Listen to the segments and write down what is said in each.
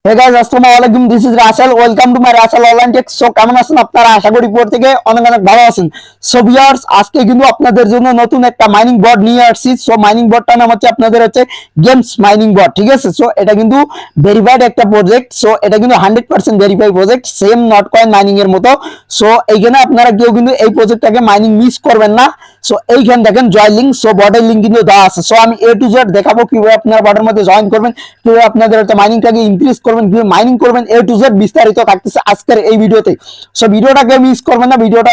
হে guys, আসসালামু আলাইকুম। This is Rasel. Welcome to my Rasel online tech. So কেমন আছেন আপনারা? আশা করি পর থেকে অনেক অনেক ভালো আছেন। সো ভিউয়ার্স, আজকে কিন্তু আপনাদের জন্য নতুন একটা মাইনিং বট নিয়ে আসছি। সো মাইনিং বটটার নাম হচ্ছে আপনাদের হচ্ছে গেমস মাইনিং বট, ঠিক আছে? সো এটা কিন্তু ভেরিফাইড একটা প্রজেক্ট। সো এটা কিন্তু 100% verified project, same not coin mining এর মতো। সো এইখানে আপনারা কেউ কিন্তু এই প্রজেক্টটাকে মাইনিং মিস করবেন না। সো এইখানে দেখেন জয়েন লিঙ্ক, সো বটের লিঙ্ক কিন্তু দেওয়া আছে। সো আমি এ টু জেড দেখাবো কিভাবে আপনারা বটের মধ্যে জয়েন করবেন, কিভাবে আপনাদের হচ্ছে মাইনিংটাকে ইনক্রিজ করবেন, কিভাবে মাইনিং করবেন, এ টু জেড বিস্তারিত থাকতেছে আজকের এই ভিডিওতে। সো ভিডিওটাকে মিস করবেন না, ভিডিওটা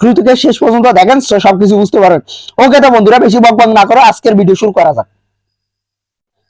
শুরু থেকে শেষ পর্যন্ত দেখেন, সো সবকিছু বুঝতে পারবেন। ওকে, তো বন্ধুরা বেশি বকবক না করে আজকের ভিডিও শুরু করা যাক।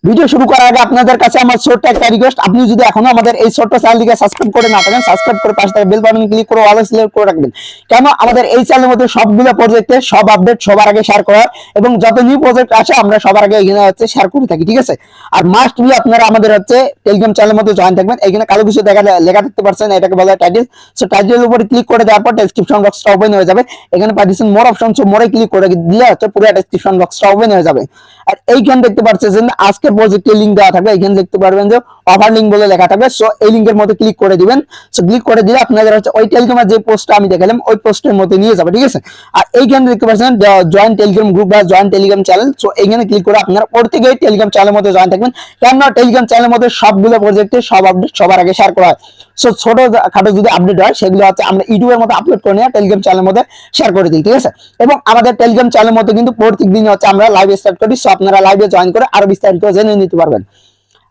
ভিডিও শুরু করার আগে আপনাদের কাছে আমার ছোট্ট একটা রিকোয়েস্ট, আপনি যদি এখনো আমাদের এই ছোট্ট চ্যানেলটিকে সাবস্ক্রাইব করে না থাকেন, সাবস্ক্রাইব করে পাশে থাকা বেল বাটন ক্লিক করে অল সিলেক্ট করে রাখবেন। কেন আমাদের এই চ্যানেলের মধ্যে সবগুলো প্রজেক্টের সব আপডেট সবার আগে শেয়ার করা হয়, এবং যত নিউ প্রজেক্ট আসে আমরা সবার আগে এখানে হচ্ছে শেয়ার করে থাকি, ঠিক আছে? আর মাস্ট বি আপনারা আমাদের হচ্ছে টেলিগ্রাম চ্যানেলের মধ্যে জয়েন থাকবেন। এখানে কালো কিছু লেখা দেখতে পাচ্ছেন, এটাকে বলা হয় টাইটেল। সো টাইটেলের উপরে ক্লিক করে দেওয়ার পর ডেসক্রিপশন বক্সটা ওপেন হয়ে যাবে। এখানে পাচ্ছেন মোর অপশন, সো মোরে ক্লিক করে দিলে হচ্ছে পুরো ডেসক্রিপশন বক্সটা ওপেন হয়ে যাবে। আর এইখানে দেখতে পাচ্ছেন আজকের প্রজেক্টের লিংক দেওয়া থাকবে। এখানে দেখতে পারবেন যে অফার লিংক বলে লেখা থাকবে। সো এই লিংকের মধ্যে ক্লিক করে দিবেন। সো ক্লিক করে দিলে আপনাদের হচ্ছে ওই টেলিগ্রামের যে পোস্টটা আমি দেখালাম ওই পোস্টের মধ্যে নিয়ে যাবে, ঠিক আছে? আর এইখানে দেখতে পাচ্ছেন জয়েন টেলিগ্রাম গ্রুপ বা জয়েন টেলিগ্রাম চ্যানেল। সো এইখানে ক্লিক করে আপনারা প্রত্যেকেই টেলিগ্রাম চ্যানেলের মধ্যে জয়েন থাকবেন, কেননা টেলিগ্রাম চ্যানেলের মধ্যে সবগুলো প্রজেক্টের সব আপডেট সবার আগে শেয়ার করা হয়। সো ছোট খাটো যদি আপডেট হয় সেগুলো হচ্ছে আমরা ইউটিউবের মধ্যে আপলোড করে নিয়ে টেলিগ্রাম চ্যানেলের মধ্যে শেয়ার করে দিই, ঠিক আছে? এবং আমাদের টেলিগ্রাম চ্যানেলের মধ্যে কিন্তু প্রত্যেক দিন হচ্ছে আমরা লাইভ স্টার্ট করি। সো আপনারা লাইভে জয়েন করে আরো বিস্তারিত জেনে নিতে পারবেন।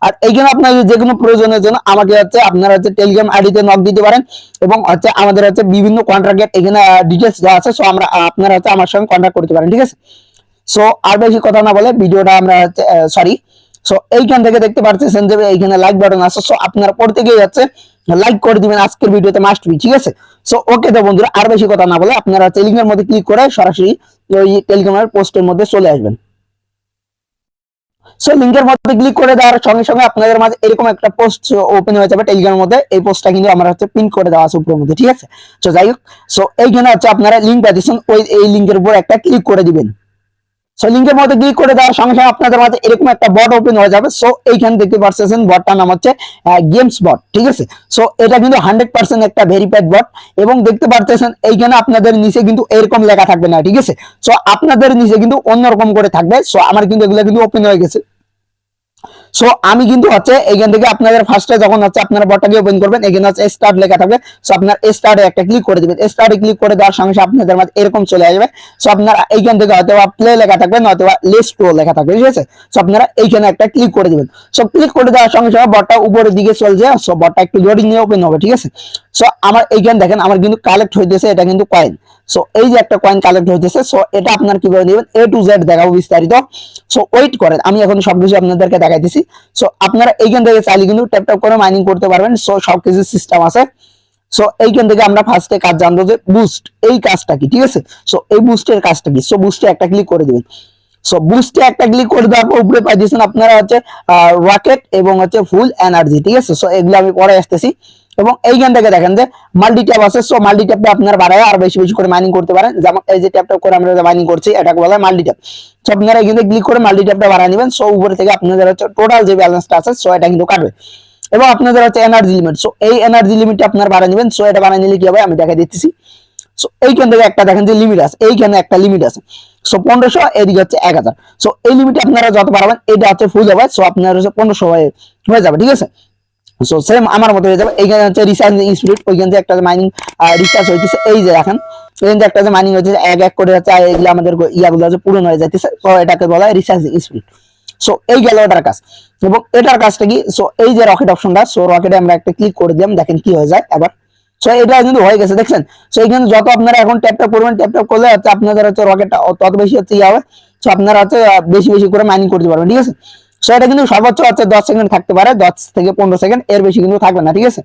আর এইখানে আপনাদের যে কোনো প্রয়োজনের জন্য আমাকে হচ্ছে আপনারা হচ্ছে টেলিগ্রাম আইডিতে নক দিতে পারেন, এবং হচ্ছে আমাদের হচ্ছে বিভিন্ন কন্ট্রাক্টের এখানে ডিটেলস দেওয়া আছে। সো আমরা আপনারা হচ্ছে আমার সঙ্গে কন্ট্যাক্ট করতে পারেন, ঠিক আছে? সো আর বেশি কথা না বলে ভিডিওটা আমরা হচ্ছে সরি, সো এইখান থেকে দেখতে পাচ্ছেন যে এইখানে লাইক বাটন আছে। সো আপনারা প্রত্যেকেই হচ্ছে লাইক করে দিবেন আজকের ভিডিওতে, মাস্ট বি, ঠিক আছে? সো ওকে, তো বন্ধুরা আর বেশি কথা না বলে আপনারা টেলিগ্রামের মধ্যে ক্লিক করে সরাসরি ওই টেলিগ্রামের পোস্টের মধ্যে চলে আসবেন। সো লিংকের মধ্যে ক্লিক করে দেওয়ার সঙ্গে সঙ্গে আপনাদের মাঝে এরকম একটা পোস্ট ওপেন হয়ে যাবে টেলিগ্রামের মধ্যে। এই পোস্টটা কিন্তু আমরা হচ্ছে পিন করে দেওয়া আছে উপরের মধ্যে, ঠিক আছে? সো যাই হোক, সো এইখানে হচ্ছে আপনারা লিংক পাচ্ছেন, ওই এই লিংকের উপর একটা ক্লিক করে দিবেন। সো লিংকের মধ্যে ক্লিক করে দেওয়ার সঙ্গে সঙ্গে আপনাদের মাঝে এরকম একটা বট ওপেন হয়ে যাবে। সো এইখানে দেখতে পাচ্ছেন বটটার নাম হচ্ছে গেমস বট, ঠিক আছে? সো এটা কিন্তু 100% একটা ভেরিফাইড বট, এবং দেখতে পাচ্ছেন এইখানে আপনাদের নিচে কিন্তু এরকম লেখা থাকবে না, ঠিক আছে? সো আপনাদের নিচে কিন্তু অন্যরকম করে থাকবে। সো আমার কিন্তু এগুলো কিন্তু ওপেন হয়ে গেছে। সো আমি কিন্তু হচ্ছে এইখান থেকে আপনাদের ফার্স্টে যখন হচ্ছে আপনারা বটটাকে ওপেন করবেন, এখানে হচ্ছে স্টার্ট লেখা থাকবে। সো আপনার স্টার্টে একটা ক্লিক করে দিবেন। স্টার্টে ক্লিক করে দেওয়ার সঙ্গে সঙ্গে আপনাদের মাঝে এরকম চলে আসবে। সো আপনারা এইখান থেকে হয়তো প্লে লেখা থাকবে, নয়তো লেটস গো লেখা থাকবে, ঠিক আছে? সো আপনারা এইখানে একটা ক্লিক করে দিবেন। সো ক্লিক করে দেওয়ার সঙ্গে সঙ্গে বটটা উপরের দিকে চলছে। সো বটটা একটু লোডিং নিয়ে ওপেন হবে, ঠিক আছে? সো আমার এইখানে দেখেন আমার কিন্তু কালেক্ট হইতেছে, এটা কিন্তু কয়েন। সো এই যে একটা কয়েন কালেক্ট হইতেছে। সো এটা আপনার কিভাবে নেবেন এ টু জেড দেখাবো বিস্তারিত। সো ওয়েট করেন, আমি এখন সবকিছু আপনাদেরকে দেখাইতেছি। সো আপনারা এইখান থেকে চাইলে কিন্তু ট্যাপ ট্যাপ করে মাইনিং করতে পারবেন। সো সবকিছু সিস্টেম আছে। সো এইখান থেকে আমরা ফার্স্টে কাজ জানবো যে বুস্ট, এই কাজটা কি, ঠিক আছে? সো এই বুস্টের কাজটা কি? সো বুস্টে একটা ক্লিক করে দিবেন। সো বুস্টে একটা ক্লিক করে দেওয়ার পর উপরে পাই দিয়েছেন আপনারা হচ্ছে রকেট এবং হচ্ছে ফুল এনার্জি, ঠিক আছে? সো এগুলো আমি পরে আসতেছি। এবং এইখান থেকে দেখেন যে মাল্টি ট্যাপ আছে। সো মাল্টি ট্যাপটা আপনারা বাড়ায় আর বেশি বেশি করে মাইনিং করতে পারেন। যেমন এই যে ট্যাপ ট্যাপ করে আমরা মাইনিং করছি, এটাকে বলা হয় মাল্টি ট্যাপ। সো আপনারা এখানে ক্লিক করে মাল্টি ট্যাপটা বাড়ায় নেবেন। সো উপরে থেকে আপনাদের হচ্ছে টোটাল যে ব্যালেন্সটা আছে সো এটা কিন্তু কাটবে, এবং আপনাদের হচ্ছে এনার্জি লিমিট। সো এই এনার্জি লিমিটটা আপনারা বাড়ায় নেবেন। সো এটা বাড়ায় নিলে কি হবে আমি দেখাই দিচ্ছি। সো এইখান থেকে একটা দেখেন যে লিমিট আছে, এইখানে একটা লিমিট আছে। সো 1500, এদিকে হচ্ছে 1000। সো এই লিমিটে আপনারা যত বাড়াবেন এটা হচ্ছে ফুল হবে। সো আপনার হচ্ছে 1500 হয়ে যাবে, ঠিক আছে? সো সেম আমার মতো হয়ে যাবে। এইখানে হচ্ছে রিচার্জিং স্পিড, ওইখান থেকে একটা মাইনিং রিচার্জ হইতেছে। এই যে দেখেন এখান থেকে একটা যে মাইনিং হচ্ছে এক এক করে হচ্ছে এগুলো আমাদের ইয়াগুলো হচ্ছে পূরণ হয়ে যাইতেছে। তো এটাকে বলা হয় রিচার্জিং স্পিড। সো এই গেল এটার কাজ। এবং এটার কাজটা কি? সো এই যে রকেট অপশনটা, সো রকেটে আমরা একটা ক্লিক করে দিলাম, দেখেন কি হয়ে যায় এবার। সো এটা কিন্তু হয়ে গেছে, দেখছেন? সো এখানে যত আপনারা এখন ট্যাপ ট্যাপ করবেন, ট্যাপ ট্যাপ করলে হচ্ছে আপনাদের হচ্ছে রকেটটা তত বেশি হচ্ছে ইয়ে হবে। সো আপনারা হচ্ছে বেশি বেশি করে মাইনিং করতে পারবেন, ঠিক আছে? সো এটা কিন্তু সর্বোচ্চ হচ্ছে 10 সেকেন্ড থাকতে পারে, 10 থেকে 15 সেকেন্ড, এর বেশি কিন্তু থাকবে না, ঠিক আছে?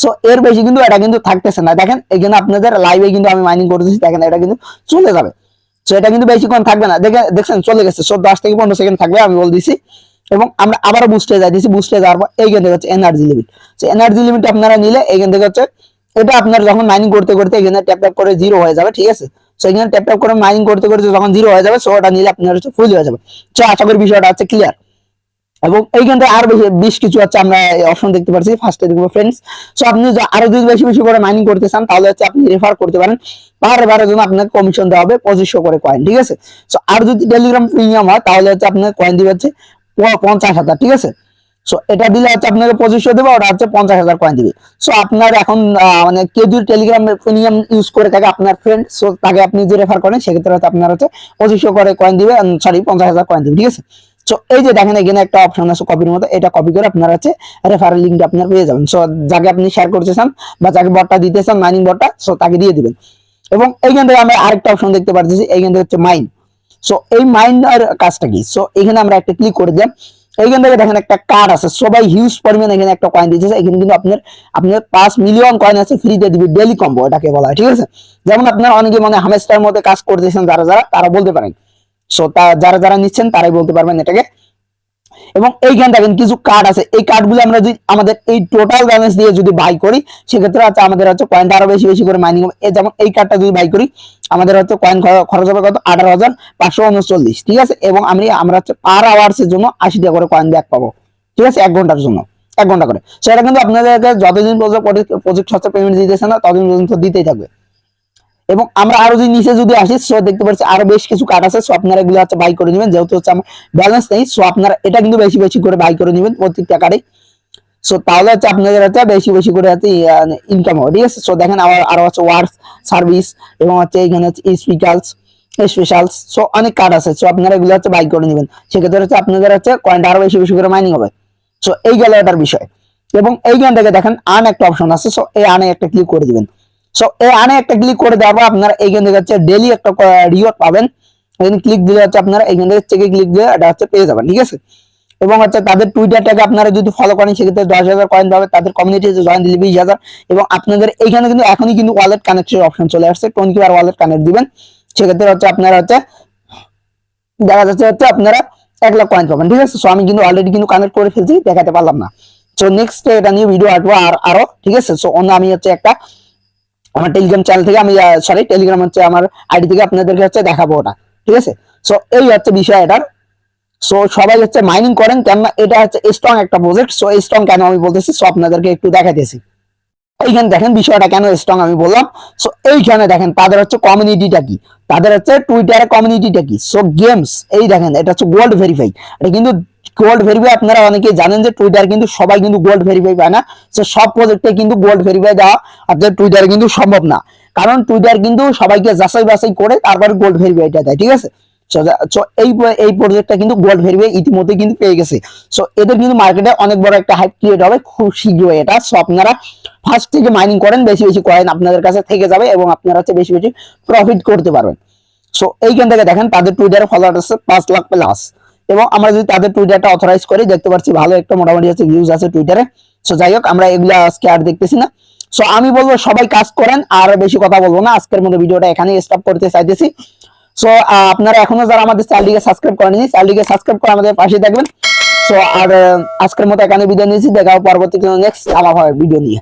সো এর বেশি কিন্তু এটা কিন্তু থাকতেছে না। দেখেন এখানে আপনাদের লাইভে কিন্তু আমি মাইনিং করতেছি, দেখেন এটা কিন্তু চলে যাবে। সো এটা কিন্তু বেশিক্ষণ থাকবে না, দেখছেন চলে গেছে। সো 10 থেকে 15 সেকেন্ড থাকবে আমি বল দিছি। এবং আমরা আবারও বুস্টে যাইতেছি। বুস্টে যাওয়ার পর এইখান থেকে হচ্ছে energy limit. So energy limit আপনারা নিলে এইখান থেকে হচ্ছে এটা আপনার যখন মাইনিং করতে করতে এখানে ট্যাপ ট্যাপ করে জিরো হয়ে যাবে, ঠিক আছে? সো এখানে ট্যাপ ট্যাপ করে মাইনিং করতে করতে যখন জিরো হয়ে যাবে, সো ওটা নিলে আপনার হচ্ছে ফুল হয়ে যাবে। সো আশা করি বিষয়টা হচ্ছে ক্লিয়ার। এবং এইখান থেকে আরো বেশ কিছু হচ্ছে আমরা অপশন দেখতে পাচ্ছি। ফার্স্টে দেখবো ফ্রেন্ডস। সো আপনি আরো যদি বেশি বেশি করে মাইনিং করতে চান তাহলে হচ্ছে আপনি রেফার করতে পারেন, বারের জন্য আপনাকে কমিশন দেওয়া হবে 2500 করে কয়েন, ঠিক আছে। সো আর যদি টেলিগ্রাম প্রিমিয়াম হয় তাহলে হচ্ছে আপনাকে কয়েন দিবে হচ্ছে 50,000, ঠিক আছে। সো এটা দিলে হচ্ছে আপনাকে 2500 দেবে, ওটা হচ্ছে 50,000 কয়েন দিবে। সো আপনার এখন মানে কেউ যদি টেলিগ্রাম প্রিমিয়াম ইউজ করে থাকে আপনার ফ্রেন্ড, সো তাকে আপনি যে রেফার করেন সেক্ষেত্রে হচ্ছে আপনার হচ্ছে 2500 করে কয়েন দিবে, সরি 50,000 কয়েন দিবে, ঠিক আছে। সো এই যে দেখেন এখানে একটা অপশন আছে কপির মতো, এটা কপি করে আপনারা হচ্ছে রেফারেল লিঙ্কটা আপনার পেয়ে যাবেন। সো যাকে আপনি শেয়ার করতে চান বা যাকে বটটা দিতে চান, মাইনিং বটটা, সো তাকে দিয়ে দিবেন। এবং এইখান থেকে আমরা আরেকটা অপশন দেখতে পাচ্ছি, এইখান থেকে হচ্ছে মাইন। সো এই মাইনের কাজটা কি? সো এখানে আমরা একটা ক্লিক করে দিলাম। এইখান থেকে দেখেন একটা কার্ড আছে, সবাই হিউজ পরিমাণে এখানে একটা কয়েন দিতেছে। এখানে কিন্তু আপনার 5 মিলিয়ন কয়েন আছে ফ্রিতে দিবে, ডেইলি কম্বো এটাকে বলা হয়, ঠিক আছে। যেমন আপনার অনেকে মানে হামেস্টার মধ্যে কাজ করতেছেন যারা যারা, তারা বলতে পারেন। সো যারা যারা নিচ্ছেন তারাই বলতে পারবেন এটাকে। এবং এইখানে দেখেন কিছু কার্ড আছে, এই কার্ডগুলো আমরা যদি আমাদের এই টোটাল ব্যালেন্স দিয়ে যদি বাই করি সেক্ষেত্রে হচ্ছে আমাদের হচ্ছে কয়েনটা আরো বেশি বেশি করে মাইনিং হবে। যেমন এই কার্ডটা যদি বাই করি আমাদের হচ্ছে কয়েন খরচ হবে কত, 18,539, ঠিক আছে। এবং আমরা হচ্ছে পার আওয়ার্সের জন্য 80 টাকা করে কয়েন ব্যাক পাবো, ঠিক আছে, 1 ঘন্টার জন্য 1 ঘন্টা করে। সেটা কিন্তু আপনাদেরকে যতদিন পর্যন্ত প্রজেক্ট হচ্ছে পেমেন্ট দিতেছে না ততদিন পর্যন্ত দিতেই থাকবে। এবং আমরা আরো যদি নিচে যদি আসি, সো দেখতে পাচ্ছি আরো বেশ কিছু কার্ড আছে। সো আপনারা এগুলো হচ্ছে বাই করে নেবেন, যেহেতু হচ্ছে আমার ব্যালেন্স নেই। সো আপনারা এটা কিন্তু বেশি বেশি করে বাই করে নেবেন প্রত্যেকটা কার্ডে। সো তাহলে হচ্ছে আপনাদের হচ্ছে বেশি বেশি করে হচ্ছে ইনকাম হবে, ঠিক আছে। সো দেখেন আরো হচ্ছে ওয়ার্কস সার্ভিস এবং হচ্ছে এখানে হচ্ছে স্পেশালস, সো অনেক কার্ড আছে। সো আপনারা এগুলো হচ্ছে বাই করে নেবেন, সেক্ষেত্রে হচ্ছে আপনাদের হচ্ছে কয়েনটা আরো বেশি বেশি করে মাইনিং হবে। সো এই গেল এটার বিষয়। এবং এইখান থেকে দেখেন আর্ন একটা অপশন আছে, সো এই আর্নে একটা ক্লিক করে দিবেন। সো এই আর্নে একটা ক্লিক করে দেওয়ার পর আপনারা এইখান থেকে হচ্ছে ডেইলি একটা রিওয়ার্ড পাবেন। এখানে ক্লিক দিলে হচ্ছে আপনারা এইখান থেকে চেকে ক্লিক দিয়ে এটা হচ্ছে পেয়ে যাবেন, ঠিক আছে। এবং হচ্ছে তাদের টুইটারটাকে আপনারা যদি ফলো করেন সেক্ষেত্রে 10,000 কয়েন পাবে, তাদের কমিউনিটিতে জয়েন দিলে 20,000। এবং আপনাদের এইখানে কিন্তু এখনই কিন্তু ওয়ালেট কানেক্টের অপশন চলে আসছে, 20 বার ওয়ালেট কানেক্ট দিবেন, সেক্ষেত্রে হচ্ছে আপনারা হচ্ছে দেখা যাচ্ছে হচ্ছে আপনারা 1 লাখ কয়েন পাবেন, ঠিক আছে। সো আমি কিন্তু অলরেডি কিন্তু কানেক্ট করে ফেলছি, দেখাতে পারলাম না। সো নেক্সট এটা নিয়ে ভিডিও আসবো আরো, ঠিক আছে। সো অন্য আমি হচ্ছে একটা আমার টেলিগ্রাম চ্যানেল থেকে আমি সরি টেলিগ্রাম হচ্ছে আমার আইডি থেকে আপনাদেরকে হচ্ছে দেখাবো ওটা, ঠিক আছে। সো এই হচ্ছে বিষয় এটার। সো সবাই হচ্ছে মাইনিং করেন, কেননা এটা হচ্ছে স্ট্রং একটা প্রজেক্ট। সো স্ট্রং কেন আমি বলতেছি, সো আপনাদেরকে একটু দেখাতেছি। এইখানে দেখেন বিষয়টা কেন স্ট্রং আমি বললাম। সো এইখানে দেখেন তাদের হচ্ছে কমিউনিটিটা কি, তাদের হচ্ছে টুইটারে কমিউনিটিটা কি। সো গেমস, এই দেখেন এটা হচ্ছে গোল্ড ভেরিফাই। এটা কিন্তু গোল্ড ভেরিফাই, আপনারা অনেকে জানেন যে টুইটার কিন্তু সবাই কিন্তু গোল্ড ভেরিফাই পায় না। সো সব প্রজেক্টে কিন্তু গোল্ড ভেরিফাই দেওয়া আপনাদের টুইটারে কিন্তু সম্ভব না, কারণ টুইটার কিন্তু সবাইকে যাচাই বাছাই করে তারপরে গোল্ড ভেরিফাইটা দেয়, ঠিক আছে। এই প্রজেক্টটা কিন্তু গোল্ড ভেরিফাই ইতিমধ্যে কিন্তু পেয়ে গেছে। সো এদের কিন্তু মার্কেটে অনেক বড় একটা হাইপ ক্রিয়েট হবে খুব শীঘ্রই এটা। সো আপনারা ফার্স্ট থেকে মাইনিং করেন, বেশি বেশি কয়েন আপনাদের কাছে থেকে যাবে এবং আপনারা হচ্ছে বেশি বেশি প্রফিট করতে পারবেন। সো এইখান থেকে দেখেন তাদের টুইটারে ফলোয়ার আছে 5 লাখ প্লাস। এবং আমরা যদি তাদের টুইটারটা অথরাইজ করি দেখতে পাচ্ছি ভালো একটা মোটামুটি হচ্ছে ভিউজ আছে টুইটারে। সো যাই হোক আমরা এগুলা আজকে আর দেখতেছি না। সো আমি বলবো সবাই কাজ করেন, আর বেশি কথা বলবো না, আজকের মতো ভিডিওটা এখানেই স্টপ করতে চাইতেছি। সো আপনারা এখনো যারা আমাদের চ্যানেলটিকে সাবস্ক্রাইব করেননি, চ্যানেলটিকে সাবস্ক্রাইব করে আমাদের পাশে থাকবেন। সো আর আজকের মতো এখানে বিদায় নিয়েছি, দেখা হবে পরবর্তী নেক্সট আবার ভিডিও নিয়ে।